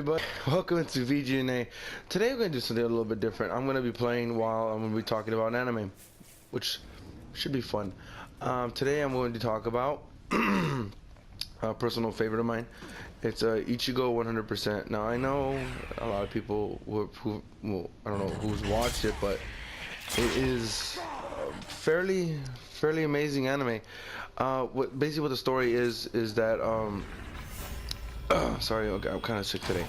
everybody, welcome to VG&A. Today we're going to do something a little bit different. I'm going to be playing while I'm going to be talking about anime, which should be fun. Today I'm going to talk about a personal favorite of mine. It's Ichigo 100%. Now I know a lot of people who I don't know who's watched it, but it is fairly amazing anime. Basically what the story is that sorry, okay, I'm kind of sick today.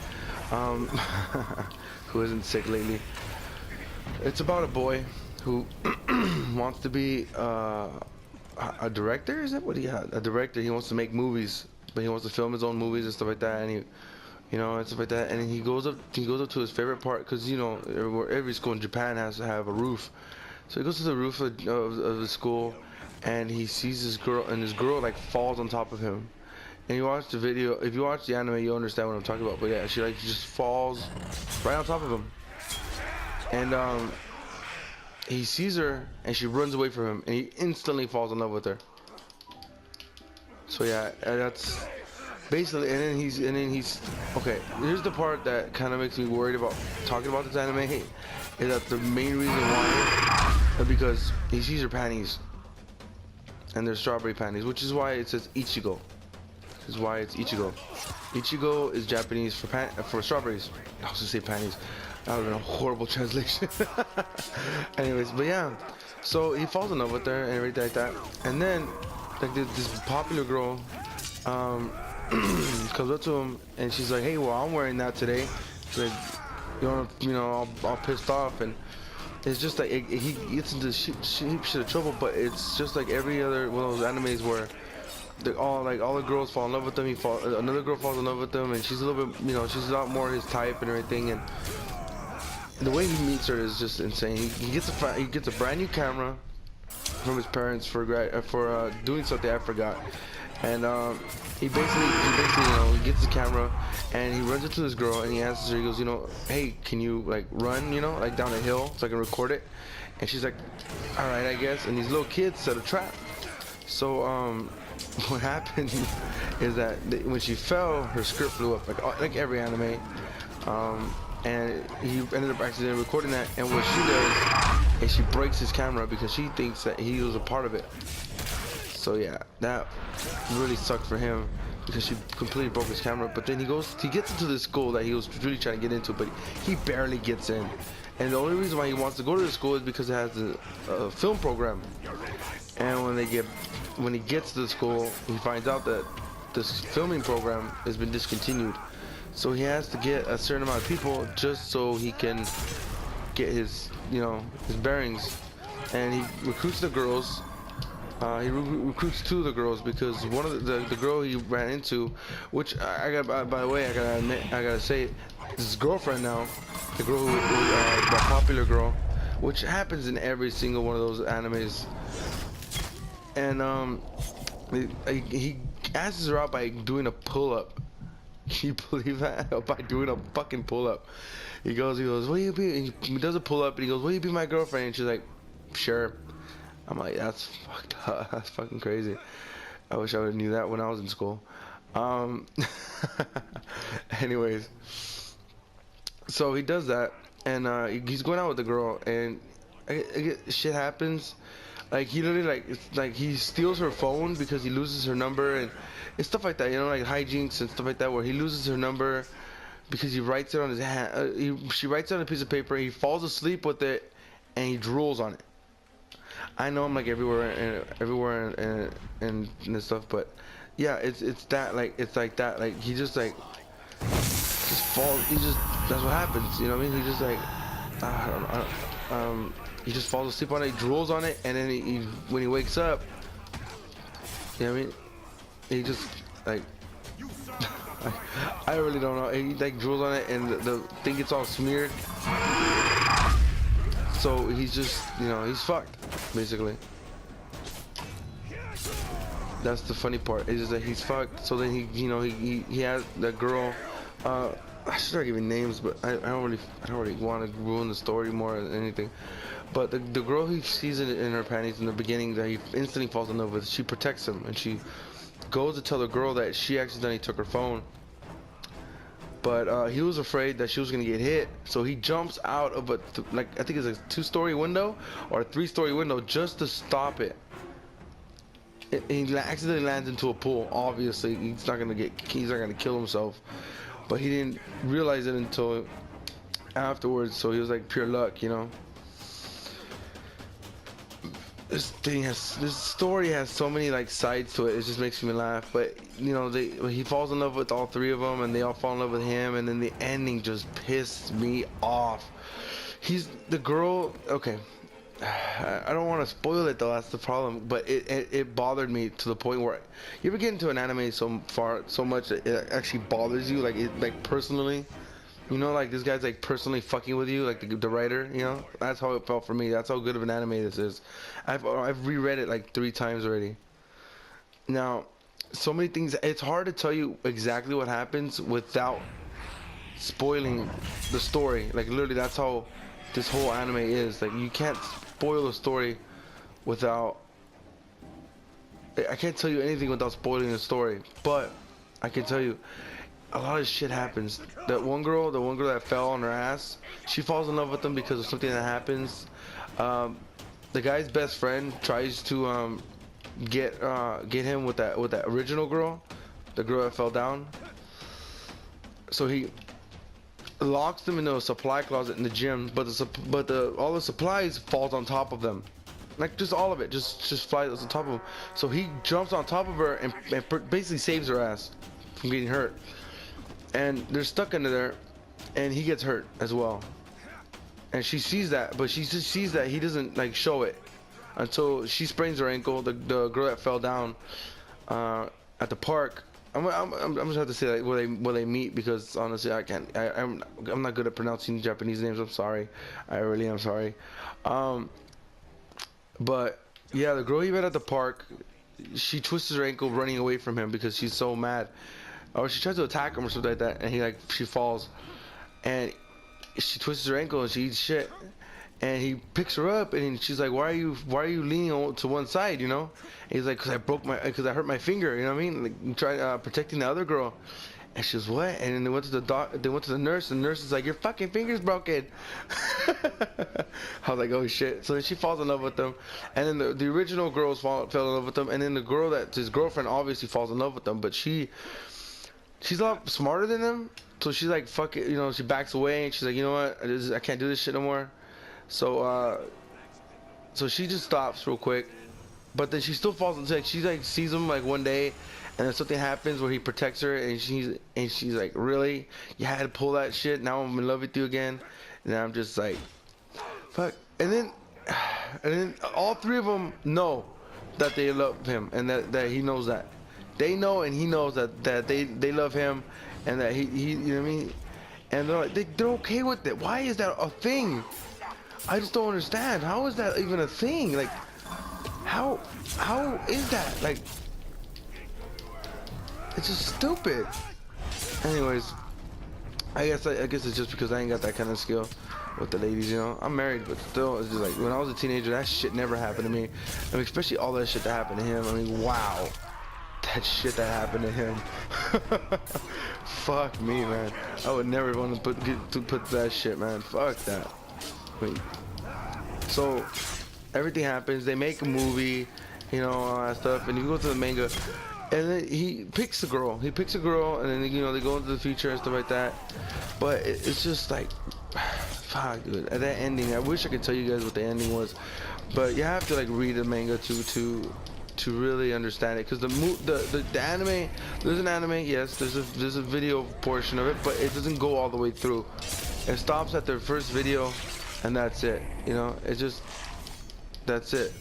Who isn't sick lately? It's about a boy who wants to be a director. Is that what he had? A director. He wants to make movies, but he wants to film his own movies and stuff like that. And and stuff like that. And he goes up to his favorite part, because every school in Japan has to have a roof. So he goes to the roof of the school, and he sees this girl, and this girl like falls on top of him. And you watch the video, if you watch the anime, you'll understand what I'm talking about. But yeah, she like just falls right on top of him. And he sees her, and she runs away from him, and he instantly falls in love with her. So yeah, that's basically, and then he's okay. Here's the part that kind of makes me worried about talking about this anime, is that the main reason why is because he sees her panties, and they're strawberry panties, which is why it says Ichigo. Is why it's Ichigo. Ichigo is Japanese for strawberries. I was gonna say panties. That would have been a horrible translation. Anyways, but yeah. So he falls in love with her and everything like that. And then, like this popular girl, comes up to him and she's like, "Hey, well, I'm wearing that today." She's like, all pissed off, and it's just like he gets into shit of trouble. But it's just like every other one of those animes where all the girls fall in love with him. Another girl falls in love with him, and she's a little bit, she's a lot more his type and everything. And the way he meets her is just insane. He gets a brand new camera from his parents for doing something I forgot. And he basically he gets the camera, and he runs into this girl, and he asks her, he goes, "Hey, can you like run, like down a hill so I can record it?" And she's like, "All right, I guess." And these little kids set a trap. So what happened is that when she fell, her skirt flew up, like every anime, and he ended up accidentally recording that. And what she does is she breaks his camera because she thinks that he was a part of it. So yeah, that really sucked for him because she completely broke his camera. But then he gets into this school that he was really trying to get into, but he barely gets in. And the only reason why he wants to go to the school is because it has a film program. And when he gets to the school, he finds out that this filming program has been discontinued. So he has to get a certain amount of people just so he can get his bearings. And he recruits the girls. He recruits two of the girls because one of the girl he ran into, which by the way, I gotta say, his girlfriend now, the girl the popular girl, which happens in every single one of those animes. And he asks her out by doing a pull-up. Can you believe that? By doing a fucking pull-up. He goes, "Will you be?" He does a pull-up, and he goes, "Will you be my girlfriend?" And she's like, "Sure." I'm like, that's fucked up. That's fucking crazy. I wish I would have knew that when I was in school. Anyways, so he does that, and he's going out with the girl, and shit happens. Like he literally like he steals her phone because he loses her number, and it's stuff like that, like hijinks and stuff like that, where he loses her number because he writes it on his hand. She writes it on a piece of paper. He falls asleep with it, and he drools on it. I know I'm like everywhere and this stuff, but yeah, it's that like that, like he just falls. That's what happens. You know what I mean? He just he just falls asleep on it, he drools on it, and then when he wakes up, you know what I mean? He just like I really don't know. He like drools on it, and the thing gets all smeared. So he's just, he's fucked, basically. That's the funny part. Is just that he's fucked. So then he has that girl. I should start giving names, but I don't really want to ruin the story more than anything. But the girl he sees in her panties in the beginning that he instantly falls in love with, she protects him, and she goes to tell the girl that she accidentally took her phone. but he was afraid that she was gonna get hit, so he jumps out of like I think it's a 2-story window or a 3-story window just to stop it. He accidentally lands into a pool. Obviously, he's not gonna kill himself, but he didn't realize it until afterwards. So he was like pure luck, you know. This story has so many like sides to it. It just makes me laugh. But you know, he falls in love with all 3 of them, and they all fall in love with him. And then the ending just pissed me off. He's the girl. Okay, I don't want to spoil it though. That's the problem. But it bothered me to the point where you ever get into an anime so much that it actually bothers you, like personally. You know, like this guy's like personally fucking with you, like the writer. You know, that's how it felt for me. That's how good of an anime this is. I've reread it like 3 times already. Now, so many things. It's hard to tell you exactly what happens without spoiling the story. Like literally, that's how this whole anime is. Like you can't spoil the story without. I can't tell you anything without spoiling the story, but I can tell you. A lot of shit happens. The one girl that fell on her ass, she falls in love with him because of something that happens. The guy's best friend tries to get him with that original girl, the girl that fell down. So he locks them into a supply closet in the gym, but all the supplies falls on top of them, like just all of it, just flies on top of him. So he jumps on top of her and basically saves her ass from getting hurt. And they're stuck under there, and he gets hurt as well. And she sees that, but she just sees that he doesn't like show it until she sprains her ankle. The girl that fell down at the park. I'm just have to say like where they meet, because honestly I'm not good at pronouncing Japanese names. I'm sorry, I really am sorry. But yeah, the girl he met at the park, she twists her ankle running away from him because she's so mad. Or she tries to attack him or something like that, and she falls, and she twists her ankle and she eats shit, and he picks her up and she's like, why are you leaning to one side, you know? And he's like, because I hurt my finger, you know what I mean? Like trying protecting the other girl. And she was, what? And then they went to the nurse, and the nurse is like, your fucking finger's broken. I was like, oh shit. So then she falls in love with them, and then the original girls fell in love with them, and then the girl that his girlfriend obviously falls in love with them, but she's a lot smarter than them, so she's like, fuck it, you know, she backs away, and she's like, you know what, I can't do this shit no more. So she just stops real quick, but then she still falls into, like, she like sees him like one day, and then something happens where he protects her, and she's like, really, you had to pull that shit? Now I'm in love with you again? And I'm just like, fuck. And then all 3 of them know that they love him, and that he knows that. They know, and he knows that they love him, and that he you know what I mean? And they're like, they're okay with it. Why is that a thing? I just don't understand. How is that even a thing? Like, how is that? Like, it's just stupid. Anyways, I guess it's just because I ain't got that kind of skill with the ladies, you know. I'm married, but still, it's just like when I was a teenager, that shit never happened to me. I mean, especially all that shit that happened to him. I mean, wow. That shit that happened to him. Fuck me, man. I would never want to put that shit, man. Fuck that. Wait. So everything happens. They make a movie, you know, all that stuff, and you go to the manga, and then he picks a girl. He picks a girl, and then, you know, they go into the future and stuff like that. But it's just like, fuck, dude. At that ending, I wish I could tell you guys what the ending was, but you have to like read the manga to really understand it, because the anime, there's an anime, yes, there's a video portion of it, but it doesn't go all the way through. It stops at their first video, and that's it, you know. That's it.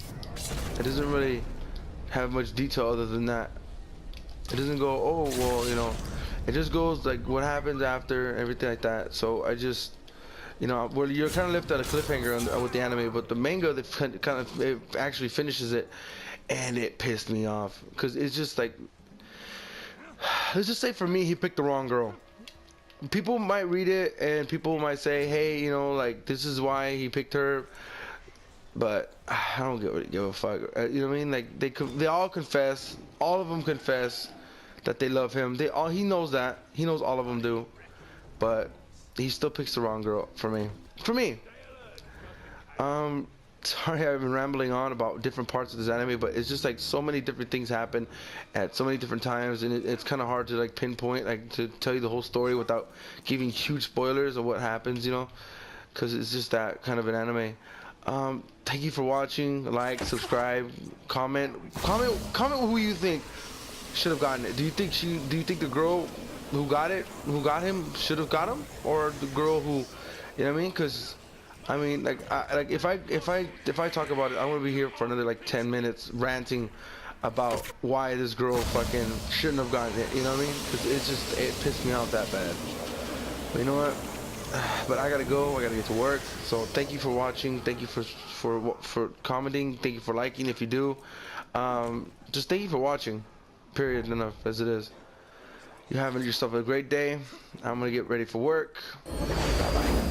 It doesn't really have much detail other than that. It doesn't go, oh well, you know, it just goes like what happens after, everything like that. So I just, you know, well, you're kind of left at a cliffhanger with the anime, but the manga, it actually finishes it. And it pissed me off, because it's just like, let's just say for me, he picked the wrong girl. People might read it and people might say, hey, you know, like, this is why he picked her, but I don't give a fuck. You know what I mean? Like, they all confess, all of them confess that they love him. He knows that. He knows all of them do. but he still picks the wrong girl for me. Sorry I've been rambling on about different parts of this anime, but it's just like so many different things happen at so many different times, and it's kind of hard to like pinpoint, like to tell you the whole story without giving huge spoilers of what happens, you know, because it's just that kind of an anime. Thank you for watching. Like, subscribe, comment who you think should have gotten it. Do you think the girl who got him should have got him, or the girl who, you know what I mean? Because I mean, like, if I talk about it, I'm gonna be here for another like 10 minutes ranting about why this girl fucking shouldn't have gotten it. You know what I mean? Because it pissed me off that bad. But you know what? But I gotta go. I gotta get to work. So thank you for watching. Thank you for commenting. Thank you for liking if you do. Just thank you for watching. Period. Enough as it is. You having yourself a great day. I'm gonna get ready for work. Bye bye.